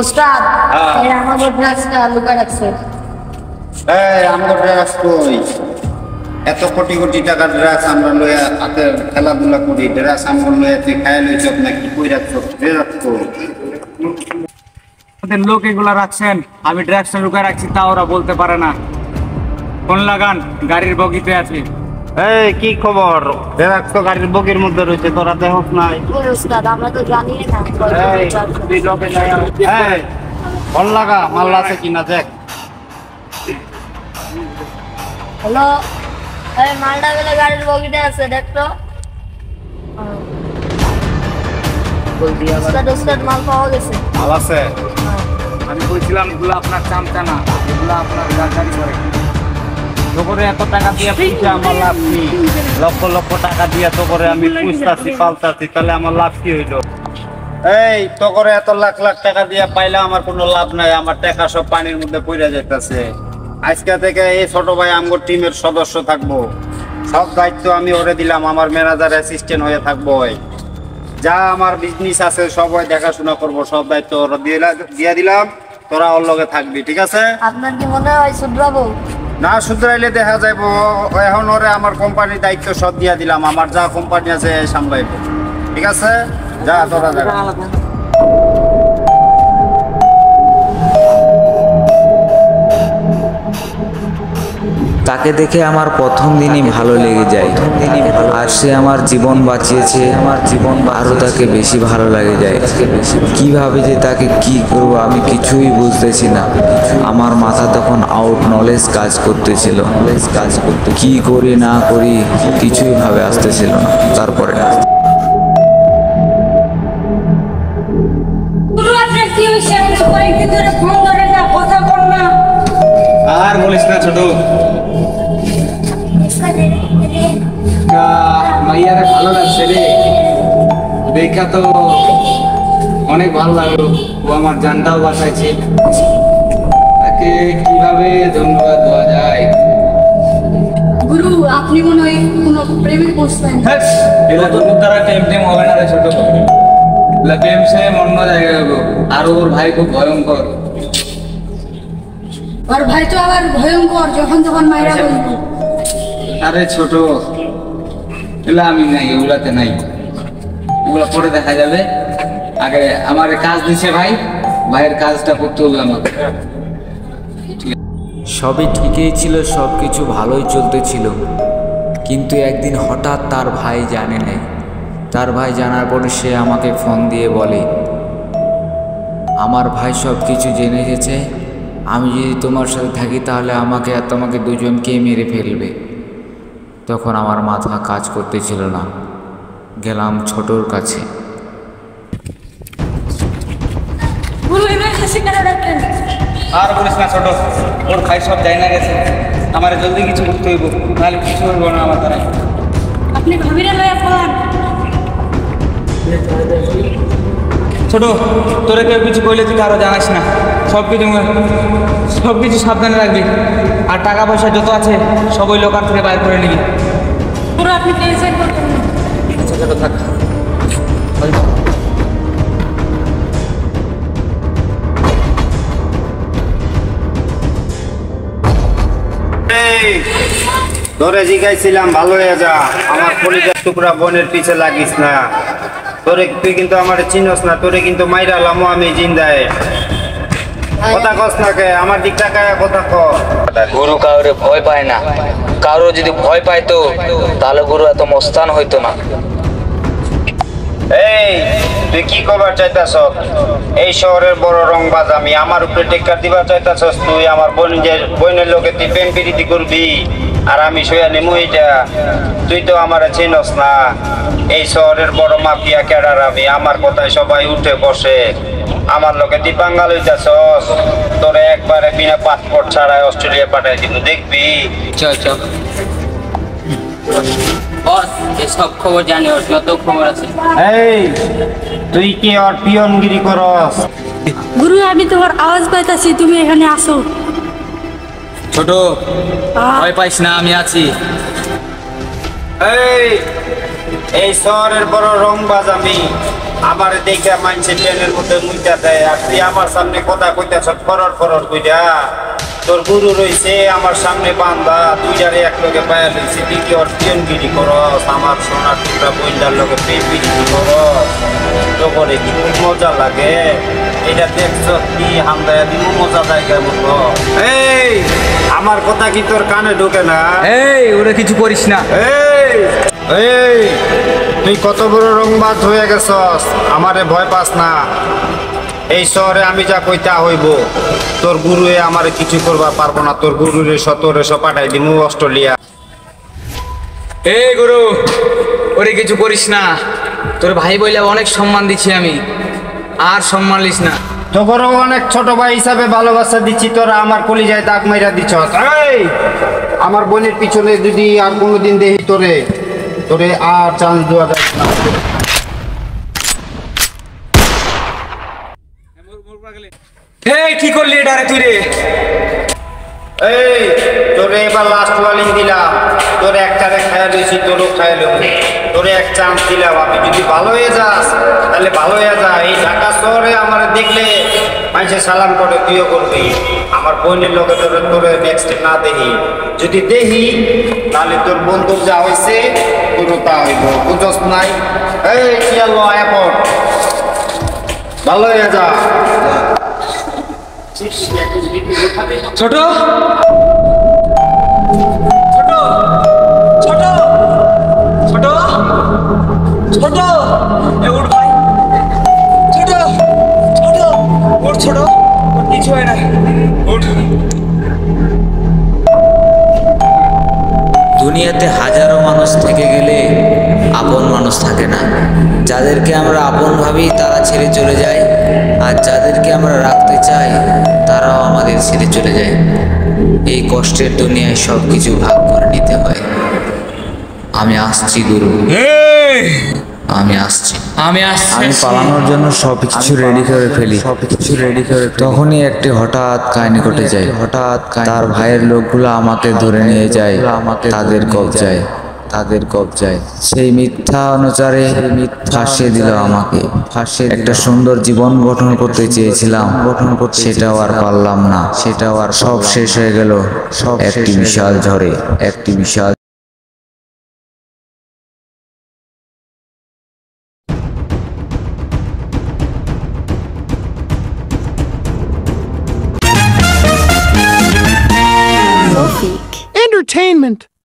উস্তাদ এই আমাদের ড্রাগসটা লুকায় রাখছে। এই আমাদের ড্রাগস কই? এত কোটি কোটি টাকার ড্রাগস আমরা লইয়া হাতে খেলাধুলা করি, ড্রাগস আমরা লইয়া তুই খাইয়া লইছ নাকি কই রাখছো? ওদের লোক এগুলা রাখছেন, আমি ড্রাগসটা লুকায় রাখছি তা ওরা বলতে পারে না। ফোন লাগান, গাড়ির বগিতে আছে। এই কি খবর? ড্রাগস তো গাড়ির বগির মধ্যে রয়েছে, তোরা দেখোস নাই? উস্তাদ আমরা তো জানি না। ফোন লাগা, মাল আছে কিনা দেখ। হ্যালো, এই মালটা বেলা গাড়ির বগিতে আছে, দেখ তো। উস্তাদ মাল পাওয়া গেছে। মাল আছে? আমি বলছিলাম এগুলো আপনার চামচা না, এগুলো আপনার গাড়ি করে। তোকে এত টাকা দিয়ে পুষে আমার লাভ নেই, লক্ষ লক্ষ টাকা দিয়ে তোকে আমি পুষতাছি পালতাছি, তাহলে আমার লাভ কি হইলো? এই তো করে এত লাখ লাখ টাকা দিয়ে পাইলে আমার কোনো লাভ নাই, আমার টাকা সব পানির মধ্যে পড়ে যাইতেছে। আজকে থেকে এই ছোট ভাই আমগো টিমের সদস্য থাকবো, সব দায়িত্ব আমি ওরে দিলাম, আমার ম্যানেজার অ্যাসিস্ট্যান্ট হয়ে থাকবো। যা আমার বিজনেস আছে সবাই দেখাশোনা করবো, সব দায়িত্ব ওরা দিয়ে দিলাম, তোরা ওর লগে থাকবি, ঠিক আছে? আপনার কি মনে হয় শুধরাবো? না শুধরাইলে দেখা যাইবো। এখন ওরে আমার কোম্পানির দায়িত্ব সব দিয়ে দিলাম, আমার যা কোম্পানি আছে সামলাইবো, ঠিক আছে? যা তোরা যা। তাকে দেখে আমার প্রথম দিনই ভালো লেগে যায়, আর সে আমার জীবন বাঁচিয়েছে, আরও তাকে বেশি ভালো লাগে যায়। কিভাবে যে তাকে কি করব আমি কিছুই বুঝতেছি না। আমার মাথা তখন আউট নলেজ কাজ করতেছিল, কি করি না করি কিছুই ভাবে আসতেছিল না। তারপরে আর বলিস না ছোট, মাইয়ারে ভালো লাগছে রে, দেখা তো অনেক ভালো লাগলো। ও আমার জানটাও বাঁচাইছে, তাকে কিভাবে ধন্যবাদ দেওয়া যায়। গুরু আপনি মনে হয় কোনো প্রেমিক বসবেন। এগুলো তোর দ্বারা টেম টেম হবে না রে ছোট, প্রেম সে অন্য জায়গায় যাবো। আর ওর ভাই খুব ভয়ঙ্কর। আর ভাই তো আবার ভয়ঙ্কর, যখন তখন মাইরা বলবো। আরে ছোট, এগুলা আমি নাই, এগুলাতে নাই, ওগুলা পরে দেখা যাবে। আগে আমার কাজ দিছে ভাই, ভাইয়ের কাজটা করতে হবে আমাকে। সবই ঠিকই ছিল, সব কিছু ভালোই চলতেছিল, কিন্তু একদিন হঠাৎ তার ভাই জানে নাই। তার ভাই জানার পরে সে আমাকে ফোন দিয়ে বলে, আমার ভাই সব কিছু জেনে গেছে, আমি যদি তোমার সাথে থাকি তাহলে আমাকে আর তোমাকে দুজনকেই মেরে ফেলবে। তখন আমার মাথা কাজ করতেছিল না, গেলাম ছোটর কাছে। আর বলিস না ছোট, ওর ভাই সব যাই না গেছে, আমার জলদি কিছু করতে হইব, নাহলে কিছু হইব না আমার দ্বারা। আপনি ভাবিরা লয়া পড়ান। ছোট, তোরে কেউ কিছু কইলে তুই কারো জানাস না, সব কিছু সাবধানে রাখবি। আর টাকা পয়সা যত আছে সব ওই লোকার থেকে বাইর করে নিবি। পুরো আপনি টেনশন করবেন না। আচ্ছা ছোট থাক। তোরে জিগাইছিলাম ভালো হয়ে যা, আমার কলিজার টুকরা বোনের পিছে লাগিস না। তুই কিন্তু আমার চিনস না, তোরে কিন্তু মাইরালাম আমি জিন্দায়। কথা কস না কে, আমার দিক তাকায় কথা কর। গুরু কাউরে ভয় পায় না, কারো যদি ভয় পাইতো তাহলে গুরু এত মস্তান হইতো না। এই তুই কি করবার চাইতাছ? এই শহরের বড় রংবাজ আমি, আমার উপরে টেক্কার দিবার চাইতাছস তুই? আমার বোনের লোকে তুই প্রেম প্রীতি করবি আর আমি সইয়া নেমু এইটা? তুই তো আমার চিনস না, এই শহরের বড় মাফিয়া ক্যাডার আমি, আমার কথায় সবাই উঠে বসে। আমার লোকে তুই বাঙ্গাল হইতাছস, তোরে একবারে বিনা পাসপোর্ট ছাড়াই অস্ট্রেলিয়া পাঠাই দিব, দেখবি? চল চল বস, সব খবর জানি, ওর যত খবর আছে। এই তুই কি ওর পিয়নগিরি করস? গুরু আমি তোমার আওয়াজ পাইতাছি, তুমি এখানে আসো। ছোট ভয় পাইস না, আমি আছি। এই শহরের বড় রংবাজ আমি, আমারে দেখে মানছে ট্রেনের মধ্যে মুইটা দেয়, আর তুই আমার সামনে কথা কইতেছ ফরর ফরর কইরা। তোর গুরু রইছে আমার সামনে বান্দা, দুইটারে এক লগে পায়া লইছে, তুই কি ওর পিয়নগিরি করস, আমার সোনার টুকরা বইন্দার লগে প্রেমগিরি করস। তোরে কি খুব মজা লাগে? এটা দেখছ কি হামদায়া দিমু মজা জায়গার মতো? এই আমার কথা কি তোর কানে ঢোকে না? এই ওরা কিছু করিস না। এই এই তুই কত বড় রংবাজ হয়ে গেছস, আমারে ভয় পাস না। এই শহরে আমি যা কইতা হইব, তোর গুরুয়ে আমারে কিছু করবা পারবো না। তোর গুরুরে সতরে পাঠাই দিমু অস্ট্রেলিয়া। এই গুরু ওরে কিছু করিস না, তোর ভাই বইলে অনেক সম্মান দিচ্ছি আমি, আর সম্মান লিস না। তোরও অনেক ছোট ভাই হিসাবে ভালোবাসা দিচ্ছি, তোরা আমার কলিজায় দাগ মাইরা দিছস। এই আমার বোনের পিছনে যদি আর কোনোদিন দেখি তোরে তোরে আর চান্স দেওয়া যায় না। এই কি করলি এটা রে তুই রে? এই তোরে এবার লাস্ট ওয়ার্নিং দিলাম, তোরে একটারে খাইয়া দিয়েছি, তোরও খাইলো, তোরে এক চান্স দিলাম। আমি যদি ভালো হয়ে যাস তাহলে ভালো হয়ে যা। এই ঢাকা শহরে আমার দেখলে মানুষে সালাম করে, তুইও করবি। আমার বোনের লোকে তোরে তোরে নেক্সট না দেখি, যদি দেখি তাহলে তোর বন্ধুর যা হয়েছে তোরও তা হইব, বুঝস নাই? এই চিয়াল এখন ভালো হয়ে যা। ছোট ছোট ছোট ছোট ছোট এ উঠ ভাই, ছোট ছোট উঠ, ছোট ওর কিছু হয় না, উঠ। দুনিয়াতে হাজারো মানুষ থেকে গেলে আপন মানুষ থাকে না। যাদেরকে আমরা আপন ভাবি তারা ছেড়ে চলে যায়, আর যাদেরকে আমরা রাখতে চাই তারাও আমাদের ছেড়ে চলে যায়। এই কষ্টের দুনিয়ায় সব কিছু ভাগ করে নিতে হয়। আমি আসছি গুরু, আমি আসছি। আমি আসছি। আমি পালানোর জন্য সবকিছু রেডি করে ফেলি, তখনই একটি হঠাৎ কাহিনী ঘটে যায়। তার ভাইয়ের লোকগুলো আমাকে ধরে নিয়ে যায় তাদের কবজায়। সেই মিথ্যা অনুচারে ফাঁসিয়ে দিল আমাকে। একটা সুন্দর জীবন গঠন করতে চেয়েছিলাম, সেটাও আর পারলাম না। সব শেষ হয়ে গেল একটি বিশাল ঝড়ে। Entertainment.